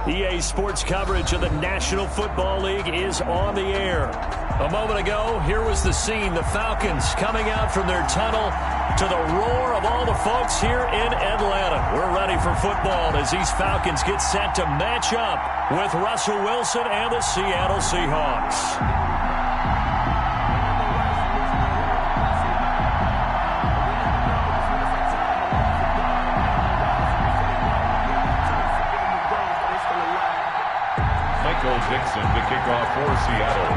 EA Sports coverage of the National Football League is on the air. A moment ago, here was the scene. The Falcons coming out from their tunnel to the roar of all the folks here in Atlanta. We're ready for football as these Falcons get set to match up with Russell Wilson and the Seattle Seahawks. Dixon to kick off for Seattle.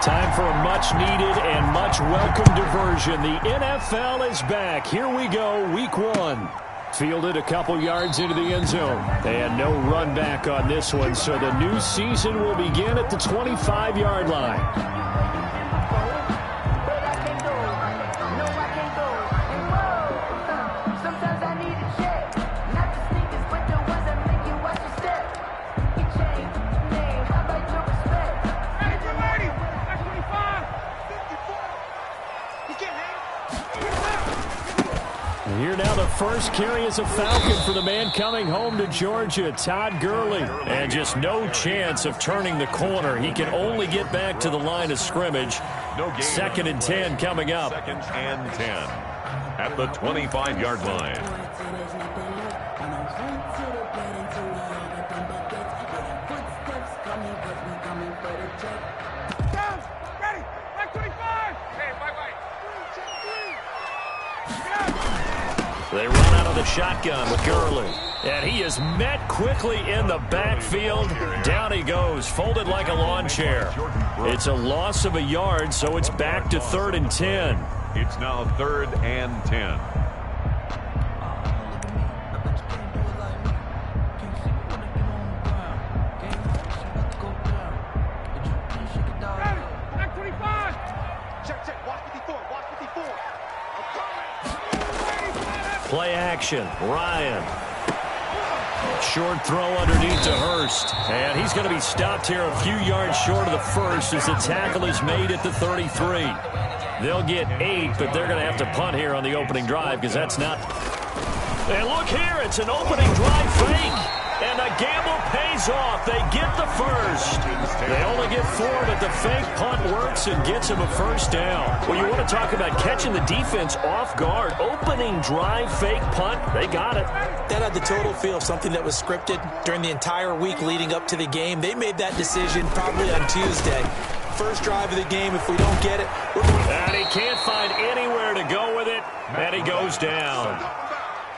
Time for a much-needed and much-welcome diversion. The NFL is back. Here we go, Week 1. Fielded a couple yards into the end zone. They had no run back on this one, so the new season will begin at the 25-yard line. Here now the first carry is a Falcon for the man coming home to Georgia, Todd Gurley. And just no chance of turning the corner. He can only get back to the line of scrimmage. Second and 10 coming up. Second and 10 at the 25-yard line. They run out of the shotgun with Gurley. And he is met quickly in the backfield. Down he goes, folded like a lawn chair. It's a loss of a yard, so it's back to 3rd and 10. It's now 3rd and 10. Play action, Ryan. Short throw underneath to Hurst. And he's going to be stopped here a few yards short of the first as the tackle is made at the 33. They'll get 8, but they're going to have to punt here on the opening drive because that's not. And look here, it's an opening drive fake. And the gamble pays off. They get the first. They only get 4, but the fake punt works and gets them a first down. Well, you want to talk about catching the defense off guard. Opening drive, fake punt, they got it. That had the total feel of something that was scripted during the entire week leading up to the game. They made that decision probably on Tuesday. First drive of the game, if we don't get it. And he can't find anywhere to go with it, and he goes down.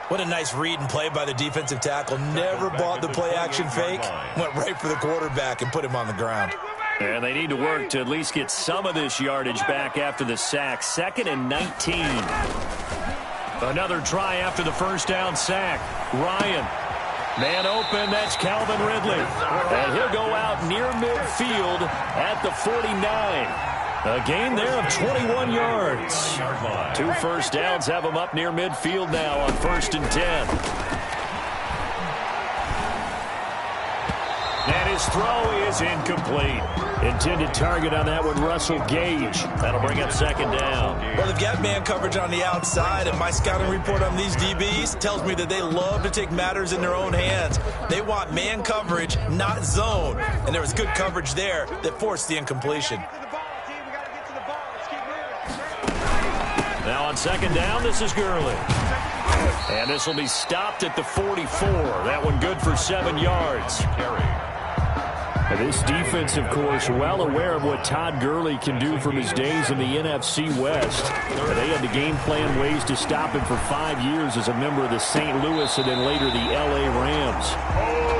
What a nice read and play by the defensive tackle. Never bought the play-action fake. Went right for the quarterback and put him on the ground. And they need to work to at least get some of this yardage back after the sack. 2nd and 19. Another try after the first down sack. Ryan. Man open, that's Calvin Ridley. And he'll go out near midfield at the 49. A gain there of 21 yards. 2 first downs have him up near midfield now on 1st and 10. And his throw is incomplete. Intended target on that one, Russell Gage. That'll bring up 2nd down. Well, they've got man coverage on the outside, and my scouting report on these DBs tells me that they love to take matters in their own hands. They want man coverage, not zone. And there was good coverage there that forced the incompletion. Now on 2nd down, this is Gurley. And this will be stopped at the 44. That one good for 7 yards. And this defense, of course, well aware of what Todd Gurley can do from his days in the NFC West. They had the game plan ways to stop him for 5 years as a member of the St. Louis and then later the L.A. Rams.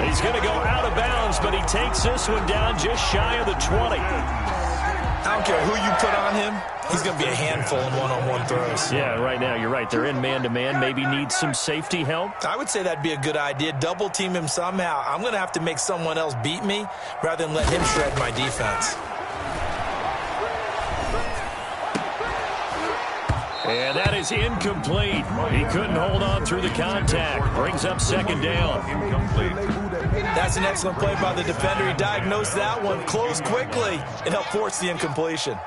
He's going to go out of bounds, but he takes this one down just shy of the 20. I don't care who you put on him. He's going to be a handful in one-on-one throws. Yeah, right now, you're right. They're in man-to-man. Maybe needs some safety help. I would say that'd be a good idea. Double-team him somehow. I'm going to have to make someone else beat me rather than let him shred my defense. And that is incomplete. He couldn't hold on through the contact. Brings up 2nd down. Incomplete. That's an excellent play by the defender. He diagnosed that one, closed quickly, and helped force the incompletion.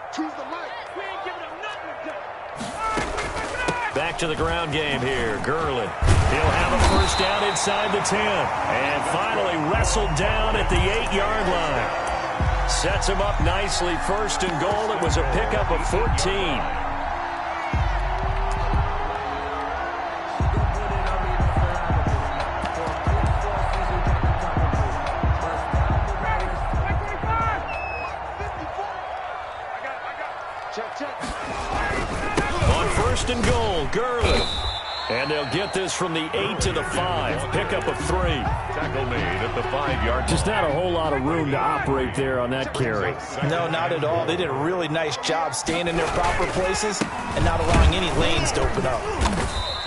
Back to the ground game here. Gurley. He'll have a first down inside the 10. And finally wrestled down at the 8-yard line. Sets him up nicely. First and goal. It was a pickup of 14. On first and goal, Gurley. And they'll get this from the 8 to the 5. Pickup of 3. Tackle made at the 5-yard. Just not a whole lot of room to operate there on that carry. No, not at all. They did a really nice job staying in their proper places and not allowing any lanes to open up.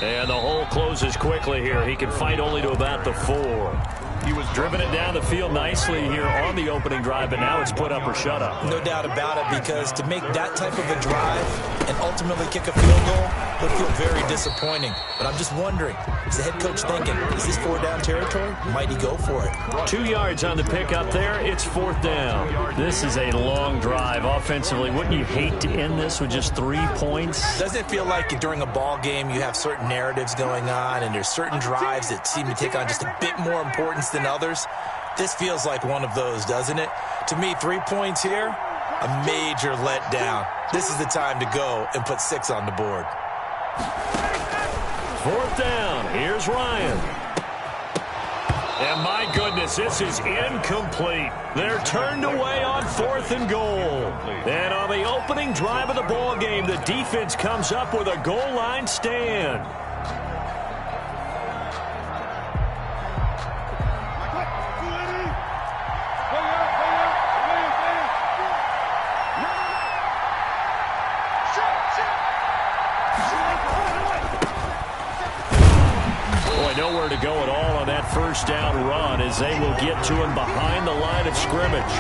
And the hole closes quickly here. He can fight only to about the 4. He was driven it down the field nicely here on the opening drive, but now it's put up or shut up. No doubt about it, because to make that type of a drive and ultimately kick a field goal would feel very disappointing. But I'm just wondering, is the head coach thinking, is this 4-down territory? Might he go for it? 2 yards on the pickup there. It's 4th down. This is a long drive offensively. Wouldn't you hate to end this with just 3 points? Doesn't it feel like during a ball game you have certain narratives going on and there's certain drives that seem to take on just a bit more importance than others? This feels like one of those, doesn't it? To me, 3 points here, a major letdown. This is the time to go and put 6 on the board. 4th down. Here's Ryan. And my goodness, this is incomplete. They're turned away on 4th and goal. And on the opening drive of the ball game, the defense comes up with a goal line stand. Nowhere to go at all on that first down run as they will get to him behind the line of scrimmage.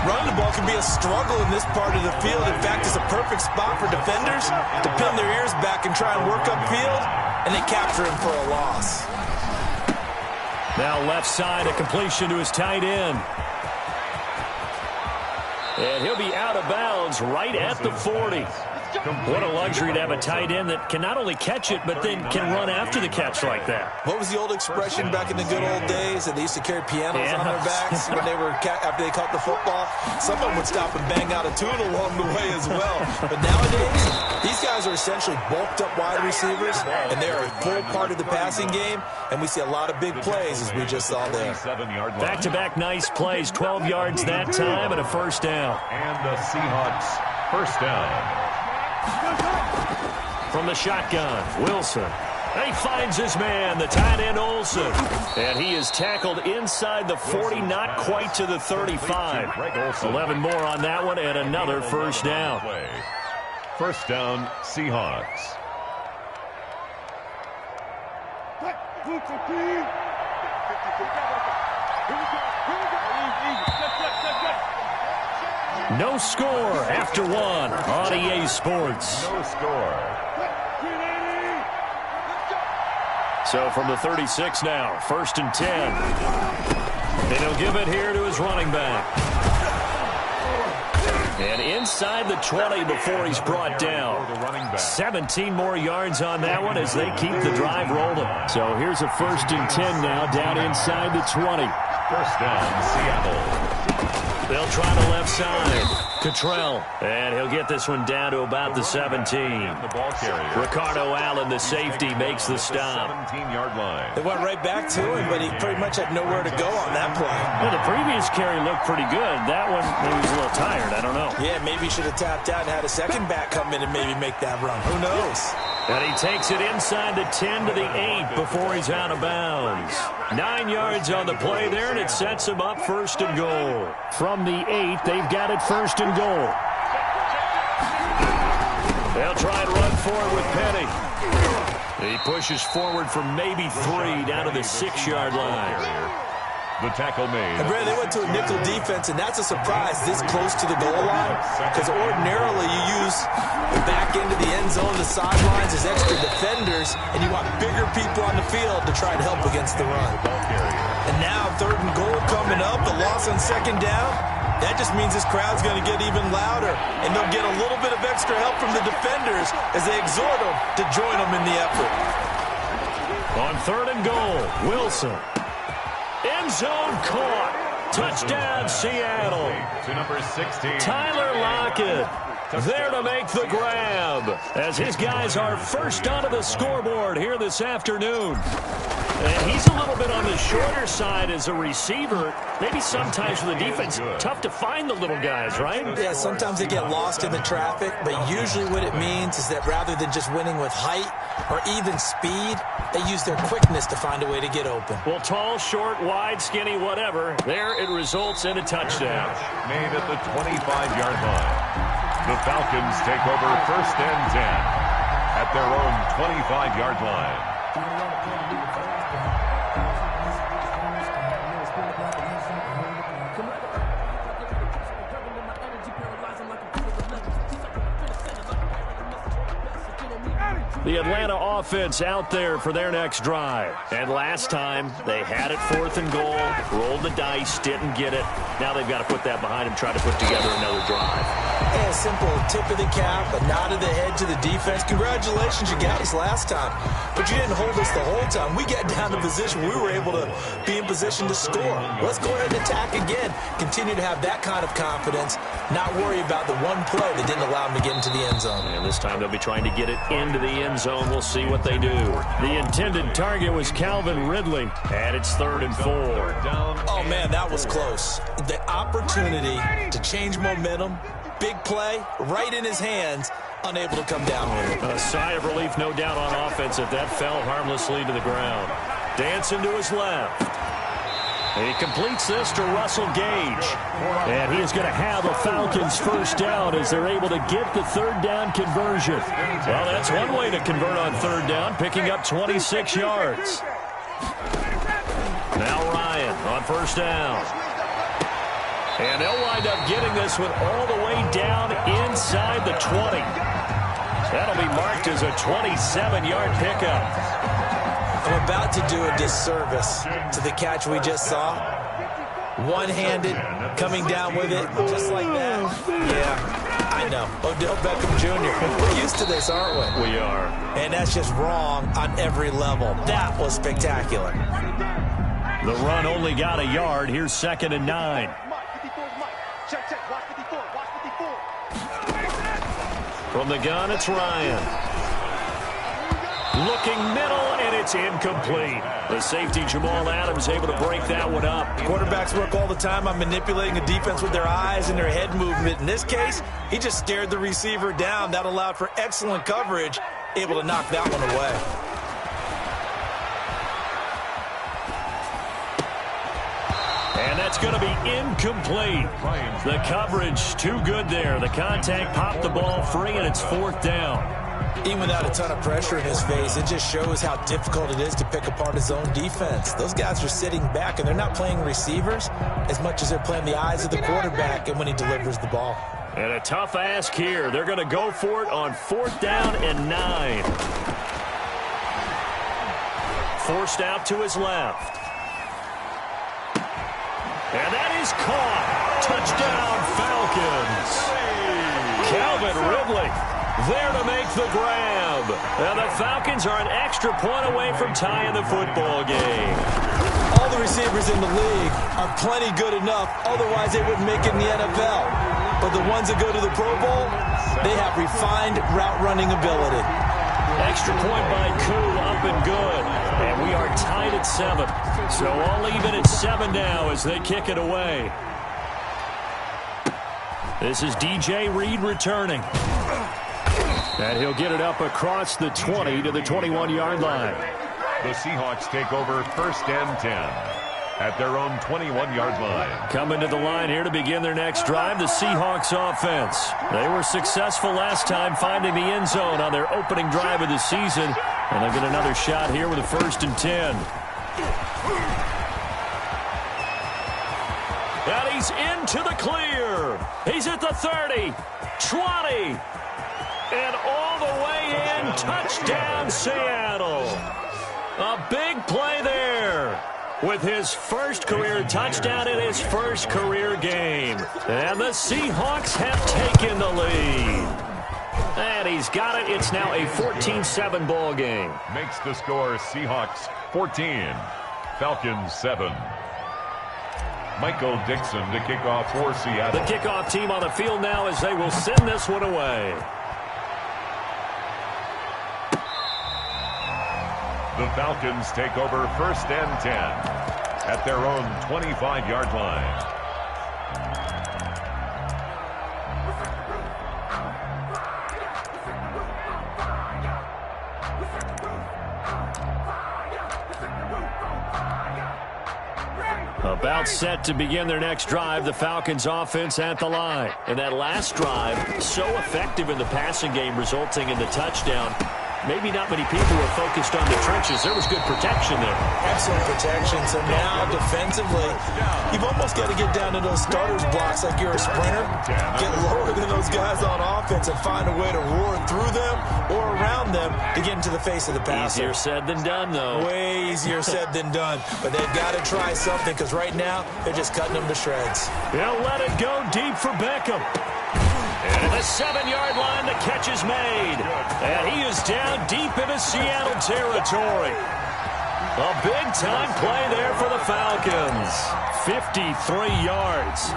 Running the ball can be a struggle in this part of the field. In fact, it's a perfect spot for defenders to pin their ears back and try and work upfield, and they capture him for a loss. Now left side, a completion to his tight end. And he'll be out of bounds right at the 40. What a luxury to have a tight end that can not only catch it, but then can run after the catch like that. What was the old expression back in the good old days that they used to carry pianos on their backs when they were after they caught the football? Someone would stop and bang out a tune along the way as well. But nowadays, these guys are essentially bulked up wide receivers, and they're a full part of the passing game, and we see a lot of big plays as we just saw there. Back-to-back nice plays, 12 yards that time and a first down. And the Seahawks first down. From the shotgun, Wilson. He finds his man, the tight end Olsen. And he is tackled inside the 40, not quite to the 35. 11 more on that one and another first down. First down, Seahawks. No score after one on EA Sports. No score. So from the 36 now, 1st and 10. And he'll give it here to his running back. And inside the 20 before he's brought down. 17 more yards on that one as they keep the drive rolling. So here's a 1st and 10 now down inside the 20. First down, Seattle. They'll try the left side. Cottrell. And he'll get this one down to about the 17. The ball carrier. Ricardo Allen, the safety, makes the stop. 17-yard line. They went right back to him, but he pretty much had nowhere to go on that play. Well, the previous carry looked pretty good. That one, maybe he was a little tired. I don't know. Yeah, maybe he should have tapped out and had a second back come in and maybe make that run. Who knows? And he takes it inside the 10 to the 8 before he's out of bounds. 9 yards on the play there, and it sets him up 1st and goal. From the 8, they've got it 1st and goal. They'll try and run forward with Penny. He pushes forward for maybe 3 down to the 6-yard line. The tackle made. And Brad, they went to a nickel defense, and that's a surprise this close to the goal line. Because ordinarily you use the back end of the end zone, the sidelines as extra defenders, and you want bigger people on the field to try and help against the run. And now 3rd and goal coming up, the loss on 2nd down. That just means this crowd's going to get even louder, and they'll get a little bit of extra help from the defenders as they exhort them to join them in the effort. On 3rd and goal, Wilson. End zone caught. Touchdown, Seattle. To number 16. Tyler Lockett there to make the grab as his guys are first onto the scoreboard here this afternoon. And he's a little bit on the shorter side as a receiver. Maybe sometimes for the defense, tough to find the little guys, right? Yeah, sometimes they get lost in the traffic, but usually what it means is that rather than just winning with height or even speed, they use their quickness to find a way to get open. Well, tall, short, wide, skinny, whatever. There it results in a touchdown. Made at the 25-yard line. The Falcons take over 1st and 10 at their own 25-yard line. The Atlanta offense out there for their next drive. And last time, they had it 4th and goal, rolled the dice, didn't get it. Now they've got to put that behind them, try to put together another drive. Yeah, simple tip of the cap, a nod of the head to the defense. Congratulations, you got us last time. But you didn't hold us the whole time. We got down to position. We were able to be in position to score. Let's go ahead and attack again. Continue to have that kind of confidence, not worry about the one play that didn't allow them to get into the end zone. And this time they'll be trying to get it into the end zone. We'll see what they do. The intended target was Calvin Ridley, and it's 3rd and 4. Oh, man, that was close. The opportunity to change momentum, big play, right in his hands, unable to come down with it. A sigh of relief, no doubt, on offense if that fell harmlessly to the ground. Dancing to his left. He completes this to Russell Gage. And he is going to have a Falcons first down as they're able to get the 3rd down conversion. Well, that's one way to convert on 3rd down, picking up 26 yards. Now Ryan on 1st down. And they'll wind up getting this one all the way down inside the 20. That'll be marked as a 27-yard pickup. I'm about to do a disservice to the catch we just saw. One-handed, coming down with it, just like that. Yeah, I know. Odell Beckham Jr. We're used to this, aren't we? We are. And that's just wrong on every level. That was spectacular. The run only got a yard. Here's 2nd and 9. From the gun, it's Ryan. Looking middle, and it's incomplete. The safety, Jamal Adams, able to break that one up. Quarterbacks work all the time on manipulating a defense with their eyes and their head movement. In this case, he just stared the receiver down. That allowed for excellent coverage, able to knock that one away. And that's going to be incomplete. The coverage too good there. The contact popped the ball free, and it's 4th down. Even without a ton of pressure in his face, it just shows how difficult it is to pick apart his own defense. Those guys are sitting back, and they're not playing receivers as much as they're playing the eyes of the quarterback and when he delivers the ball. And a tough ask here. They're going to go for it on 4th down and 9. Forced out to his left. And that is caught. Touchdown, Falcons. Calvin Ridley there to make the grab. And the Falcons are an extra point away from tying the football game. All the receivers in the league are plenty good enough, otherwise they wouldn't make it in the NFL. But the ones that go to the Pro Bowl, they have refined route running ability. Extra point by Koo, up and good. And we are tied at 7. So all even at 7 now as they kick it away. This is DJ Reed returning. And he'll get it up across the 20 to the 21-yard line. The Seahawks take over 1st and 10 at their own 21-yard line. Coming to the line here to begin their next drive, the Seahawks offense. They were successful last time finding the end zone on their opening drive of the season. And they'll get another shot here with a 1st and 10. And he's into the clear. He's at the 30, 20, and all the way in. Touchdown, Seattle. A big play there. with his first career touchdown in his first career game. And the Seahawks have taken the lead. And he's got it. It's now a 14-7 ball game. Makes the score Seahawks 14, Falcons 7. Michael Dixon to kick off for Seattle. The kickoff team on the field now as they will send this one away. The Falcons take over 1st and 10 at their own 25-yard line. About set to begin their next drive, the Falcons offense at the line. And that last drive, so effective in the passing game, resulting in the touchdown. Maybe not many people were focused on the trenches. There was good protection there. Excellent protection. So now defensively, you've almost got to get down to those starters blocks like you're a sprinter. Get lower than those guys on offense and find a way to roar through them or around them to get into the face of the passer. Easier said than done, though. Way easier said than done. But they've got to try something because right now they're just cutting them to shreds. They'll let it go deep for Beckham. And at the 7-yard line, the catch is made. And he is down deep into Seattle territory. A big-time play there for the Falcons. 53 yards.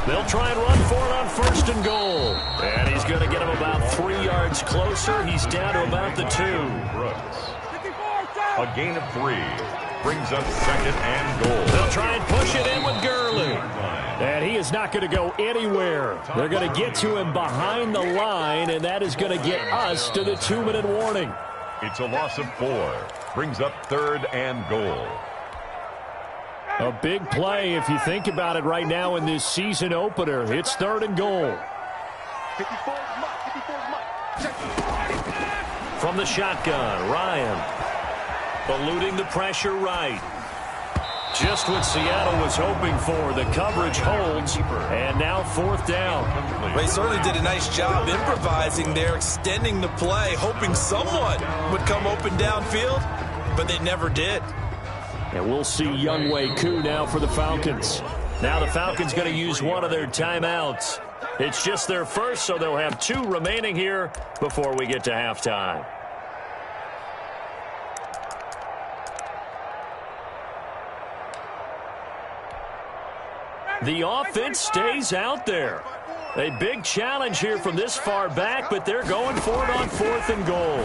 They'll try and run for it on 1st and goal. And he's going to get him about 3 yards closer. He's down to about the 2. Brooks. A gain of 3. Brings up 2nd and goal. They'll try and push it in with Gurley. And he is not going to go anywhere. They're going to get to him behind the line, and that is going to get us to the 2-minute warning. It's a loss of 4. Brings up 3rd and goal. A big play if you think about it right now in this season opener. It's 3rd and goal. From the shotgun, Ryan. Eluding the pressure right. Just what Seattle was hoping for. The coverage holds. And now 4th down. They certainly did a nice job improvising there, extending the play, hoping someone would come open downfield, but they never did. And we'll see Younghoe Koo now for the Falcons. Now the Falcons going to use one of their timeouts. It's just their first, so they'll have 2 remaining here before we get to halftime. The offense stays out there. A big challenge here from this far back, but they're going for it on 4th and goal.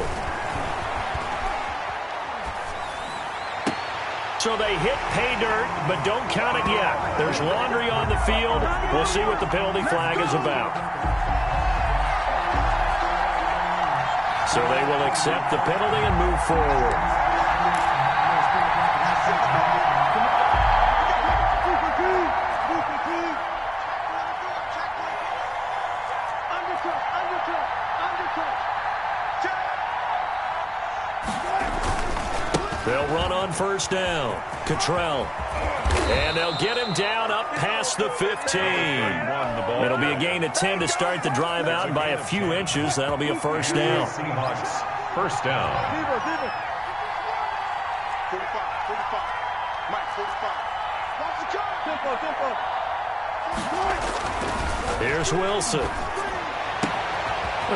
So they hit pay dirt, but don't count it yet. There's laundry on the field. We'll see what the penalty flag is about. So they will accept the penalty and move forward. They'll run on 1st down. Cottrell. And they'll get him down up past the 15. It'll be a gain of 10 to start the drive out by a few inches. That'll be a 1st down. Seahawks 1st down. Here's Wilson.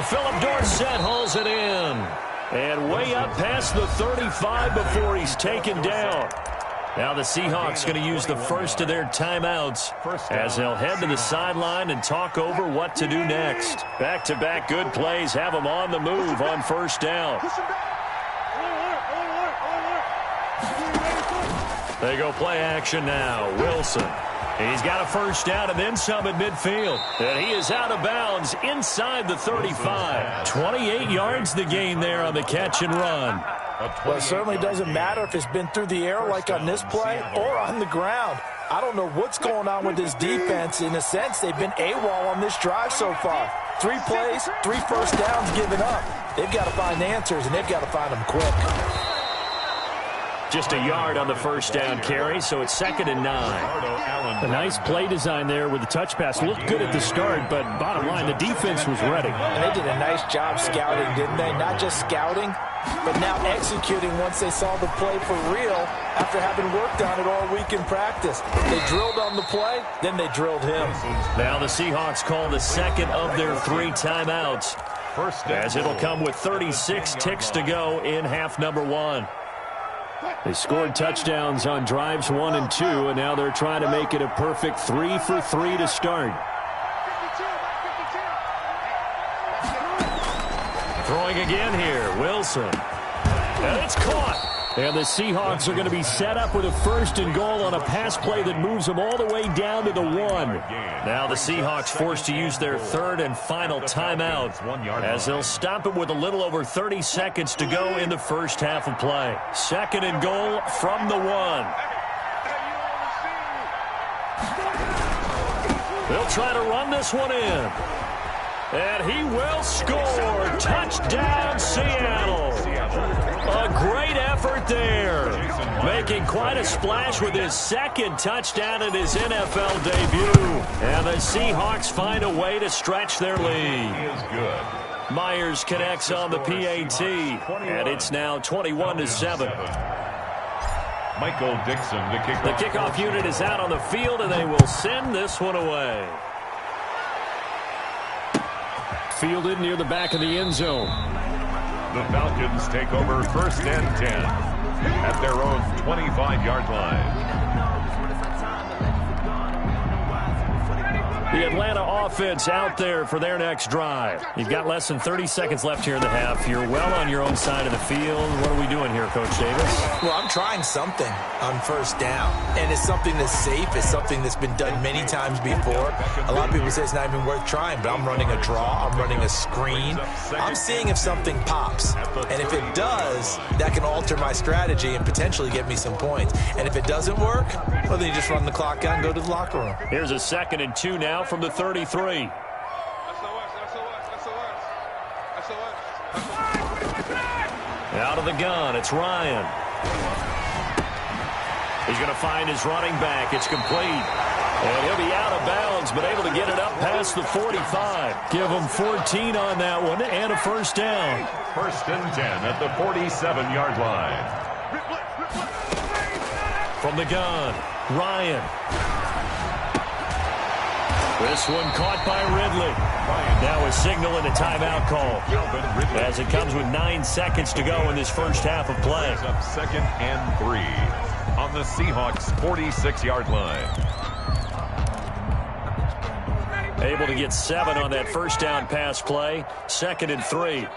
Philip Dorsett hauls it in. And way up past the 35 before he's taken down. Now the Seahawks going to use the first of their timeouts as they'll head to the sideline and talk over what to do next. Back-to-back good plays have them on the move on 1st down. They go play action now. Wilson. He's got a 1st down and then some at midfield. And he is out of bounds inside the 35. 28 yards the gain there on the catch and run. Well, it certainly doesn't matter if it's been through the air like on this play or on the ground. I don't know what's going on with this defense. In a sense, they've been AWOL on this drive so far. 3 plays, 3 1st downs given up. They've got to find answers, and they've got to find them quick. Just a yard on the first down carry, so it's 2nd and 9. A nice play design there with the touch pass. Looked good at the start, but bottom line, the defense was ready. And they did a nice job scouting, didn't they? Not just scouting, but now executing once they saw the play for real after having worked on it all week in practice. They drilled on the play, then they drilled him. Now the Seahawks call the second of their 3 timeouts, as it'll come with 36 ticks to go in half number 1. They scored touchdowns on drives 1 and 2, and now they're trying to make it a perfect 3 for 3 to start. Throwing again here, Wilson. And it's caught. And the Seahawks are going to be set up with a 1st and goal on a pass play that moves them all the way down to the 1. Now the Seahawks forced to use their 3rd and final timeout, as they'll stop it with a little over 30 seconds to go in the first half of play. 2nd and goal from the 1. They'll try to run this one in. And he will score. Touchdown, Seattle. A great effort there. Making quite a splash with his 2nd touchdown in his NFL debut. And the Seahawks find a way to stretch their lead. Myers connects on the PAT. And it's now 21-7. Michael Dixon to kick off. The kickoff unit is out on the field, and they will send this one away. Fielded near the back of the end zone. The Falcons take over 1st and 10 at their own 25-yard line. The Atlanta offense out there for their next drive. You've got less than 30 seconds left here in the half. You're well on your own side of the field. What are we doing here, Coach Davis? Well, I'm trying something on 1st down, and it's something that's safe. It's something that's been done many times before. A lot of people say it's not even worth trying, but I'm running a draw. I'm running a screen. I'm seeing if something pops, and if it does, that can alter my strategy and potentially get me some points. And if it doesn't work, well, then you just run the clock out and go to the locker room. Here's a 2nd and 2 now from the 33. Out of the gun, it's Ryan. He's going to find his running back. It's complete. And he'll be out of bounds, but able to get it up past the 45. Give him 14 on that one and a 1st down. 1st and 10 at the 47-yard line. From the gun, Ryan. This one caught by Ridley. Now a signal and a timeout call, as it comes with 9 seconds to go in this first half of play. Up 2nd and 3 on the Seahawks 46-yard line. Able to get 7 on that 1st down pass play. 2nd and 3.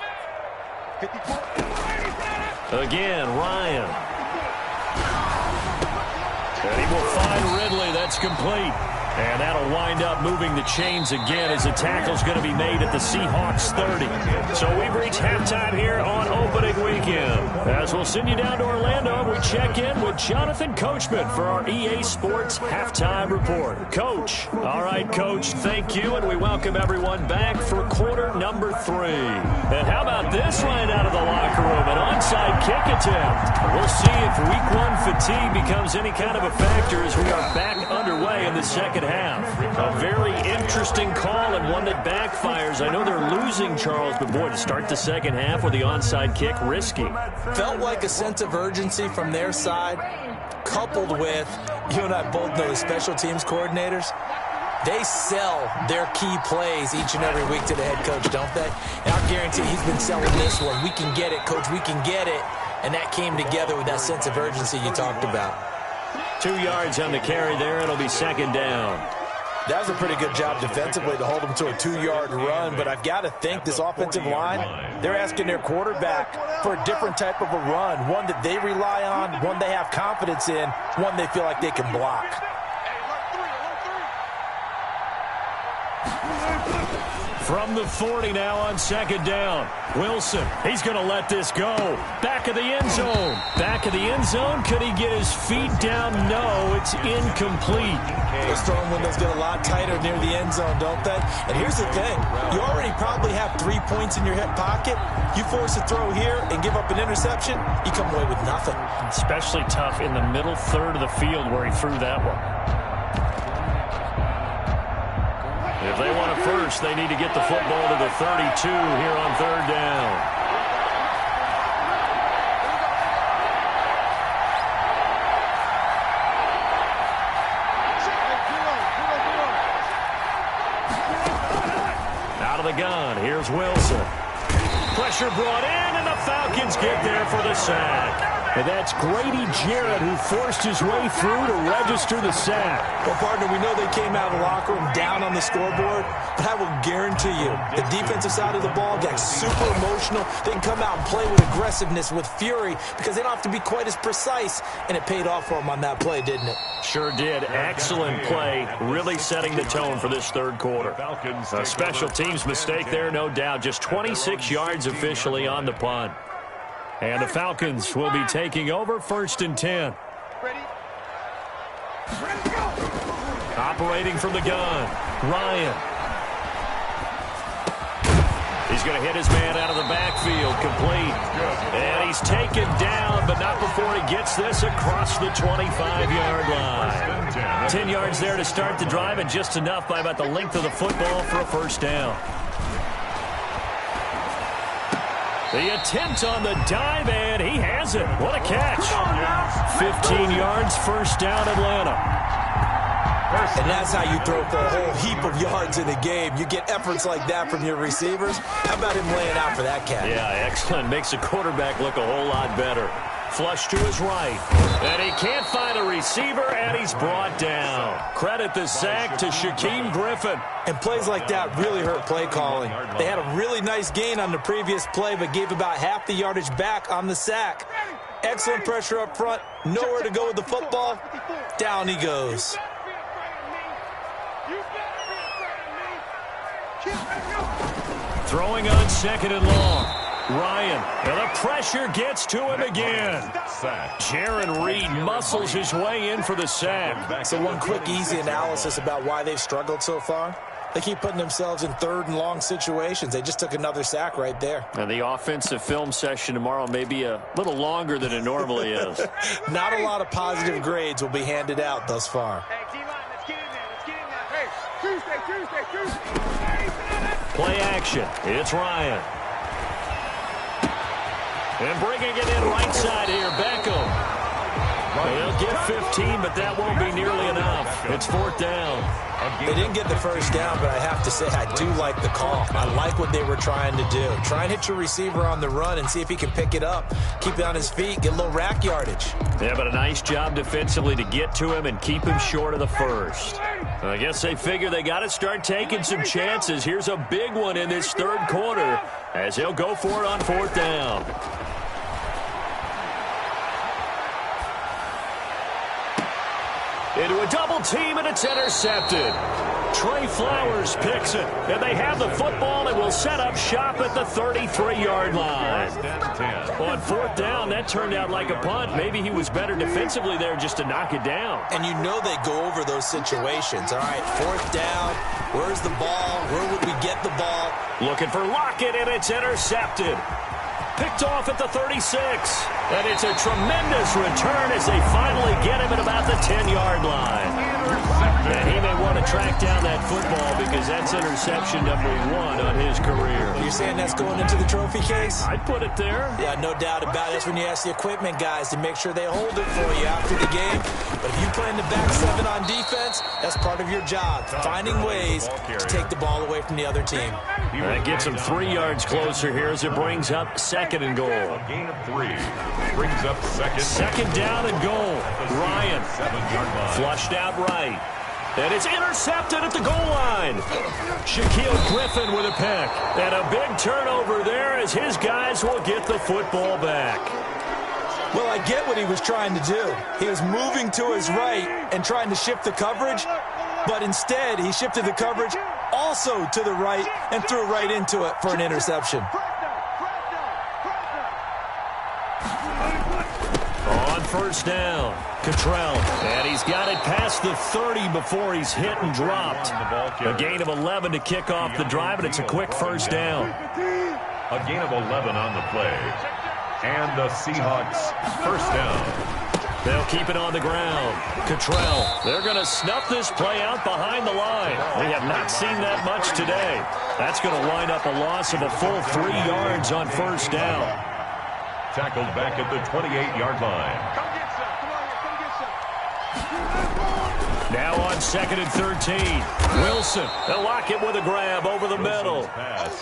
Again, Ryan. And he will find Ridley. That's complete. And that'll wind up moving the chains again as the tackle's going to be made at the Seahawks 30. So we've reached halftime here on opening weekend. As we'll send you down to Orlando, we check in with Jonathan Coachman for our EA Sports Halftime Report. Coach. All right, Coach, thank you, and we welcome everyone back for quarter number 3. And how about this right out of the locker room? An onside kick attempt. We'll see if week 1 fatigue becomes any kind of a factor as we are back underway in the second half. A very interesting call and one that backfires. I know they're losing, Charles, but boy, to start the second half with the onside kick, risky. Felt like a sense of urgency from their side, coupled with, you and I both know the special teams coordinators. They sell their key plays each and every week to the head coach, don't they? And I guarantee he's been selling this one. We can get it, Coach, we can get it. And that came together with that sense of urgency you talked about. 2 yards on the carry there. It'll be 2nd down. That was a pretty good job defensively to hold them to a 2-yard run, but I've got to think this offensive line, they're asking their quarterback for a different type of a run, one that they rely on, one they have confidence in, one they feel like they can block. From the 40 now on second down. Wilson, he's going to let this go. Back of the end zone. Back of the end zone. Could he get his feet down? No, it's incomplete. Those throwing windows get a lot tighter near the end zone, don't they? And here's the thing. You already probably have 3 points in your hip pocket. You force a throw here and give up an interception, you come away with nothing. Especially tough in the middle third of the field where he threw that one. If they want a first, they need to get the football to the 32 here on third down. Out of the gun, here's Wilson. Pressure brought in, and the Falcons get there for the sack. And that's Grady Jarrett who forced his way through to register the sack. Well, partner, we know they came out of the locker room down on the scoreboard, but I will guarantee you the defensive side of the ball got super emotional. They can come out and play with aggressiveness, with fury, because they don't have to be quite as precise, and it paid off for them on that play, didn't it? Sure did. Excellent play, really setting the tone for this third quarter. A special teams mistake there, no doubt. Just 26 yards officially on the punt. And the Falcons will be taking over first and 10. Operating from the gun, Ryan. He's going to hit his man out of the backfield, complete. And he's taken down, but not before he gets this across the 25-yard line. 10 yards there to start the drive, and just enough by about the length of the football for a first down. The attempt on the dive, and he has it. What a catch. 15 yards, first down, Atlanta. And that's how you throw for a whole heap of yards in a game. You get efforts like that from your receivers. How about him laying out for that catch? Yeah, excellent. Makes the quarterback look a whole lot better. Flush to his right. And he can't find a receiver, and he's brought down. Credit the sack to Shaquem Griffin. And plays like that really hurt play calling. They had a really nice gain on the previous play, but gave about half the yardage back on the sack. Excellent pressure up front. Nowhere to go with the football. Down he goes. Throwing on second and long. Ryan, and the pressure gets to him again. Jaron Reed muscles his way in for the sack. So one quick, easy analysis about why they've struggled so far. They keep putting themselves in third and long situations. They just took another sack right there. And the offensive film session tomorrow may be a little longer than it normally is. Not a lot of positive grades will be handed out thus far. Play action. It's Ryan. And bringing it in right side here, Beckham. They'll get 15, but that won't be nearly enough. It's fourth down. They didn't get the first down, but I have to say I do like the call. I like what they were trying to do. Try and hit your receiver on the run and see if he can pick it up. Keep it on his feet, get a little rack yardage. Yeah, but a nice job defensively to get to him and keep him short of the first. I guess they figure they got to start taking some chances. Here's a big one in this third quarter as they'll go for it on fourth down. Into a double team, and it's intercepted. Trey Flowers picks it, and they have the football and will set up shop at the 33-yard line. On fourth down, that turned out like a punt. Maybe he was better defensively there just to knock it down. And you know they go over those situations. All right, fourth down, where's the ball? Where would we get the ball? Looking for Lockett, and it's intercepted. Picked off at the 36. And it's a tremendous return as they finally get him at about the 10-yard line. And he may want to track down that football because that's interception number 1 on his career. You're saying that's going into the trophy case? I'd put it there. Yeah, no doubt about it. That's when you ask the equipment guys to make sure they hold it for you after the game. But if you play in the back 7 on defense, that's part of your job, finding ways to take the ball away from the other team. That gets him 3 yards closer here as it brings up second and goal. A gain of 3. Brings up second down and goal. Ryan 7-yard line. Flushed out right. And it's intercepted at the goal line. Shaquem Griffin with a pick. And a big turnover there as his guys will get the football back. Well, I get what he was trying to do. He was moving to his right and trying to shift the coverage, but instead he shifted the coverage also to the right, and threw right into it for an interception. On first down, Cottrell, and he's got it past the 30 before he's hit and dropped. A gain of 11 to kick off the drive, and it's a quick first down. A gain of 11 on the play. And the Seahawks first down. They'll keep it on the ground. Cottrell, they're going to snuff this play out behind the line. We have not seen that much today. That's going to wind up a loss of a full 3 yards on first down. Tackled back at the 28-yard line. Now on 2nd and 13. Wilson, they'll lock it with a grab over the middle.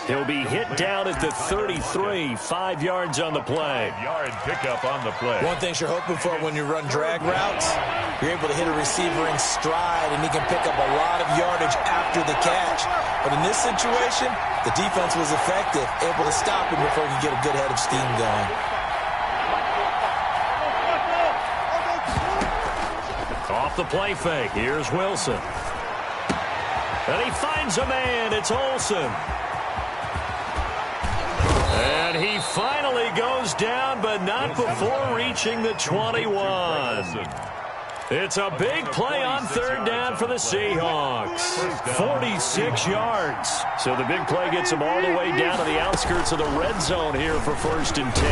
He'll be hit down at the 33, 5 yards on the play. 5-yard pickup on the play. One thing you're hoping for when you run drag routes, you're able to hit a receiver in stride, and he can pick up a lot of yardage after the catch. But in this situation, the defense was effective, able to stop him before he could get a good head of steam going. Off the play fake, here's Wilson. And he finds a man, it's Olsen. And he finally goes down, but not before reaching the 21. It's a big play on third down for the Seahawks. 46 yards. So the big play gets him all the way down to the outskirts of the red zone here for 1st and 10.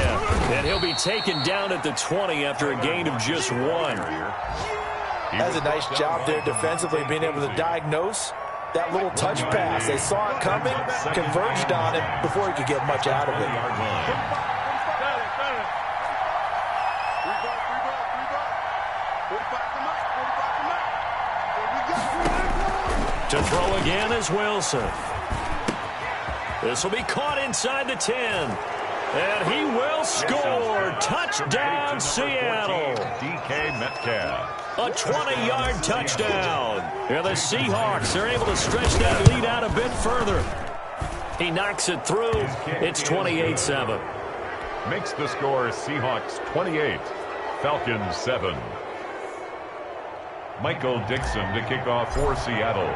And he'll be taken down at the 20 after a gain of just 1. That's a nice job there defensively, being able to diagnose that little touch pass. They saw it coming, converged on it before he could get much out of it. To throw again is Wilson. This will be caught inside the 10. And he will score. Touchdown, Seattle. DK Metcalf. A 20-yard touchdown. And the Seahawks are able to stretch that lead out a bit further. He knocks it through. It's 28-7. Makes the score Seahawks 28, Falcons 7. Michael Dixon to kick off for Seattle.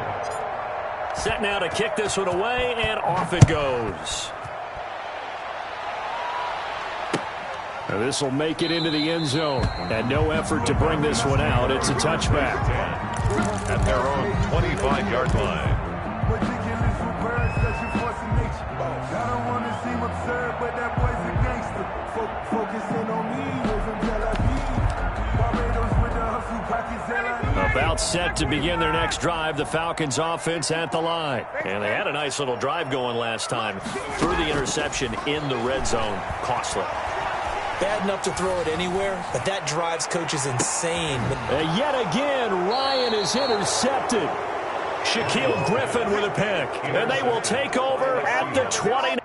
Set now to kick this one away, and off it goes. This will make it into the end zone. And no effort to bring this one out. It's a touchback. At their own 25-yard line. About set to begin their next drive, the Falcons offense at the line. And they had a nice little drive going last time. Threw the interception in the red zone. Costly. Bad enough to throw it anywhere, but that drives coaches insane. And yet again, Ryan is intercepted. Shaquille Griffin with a pick. And they will take over at the 29.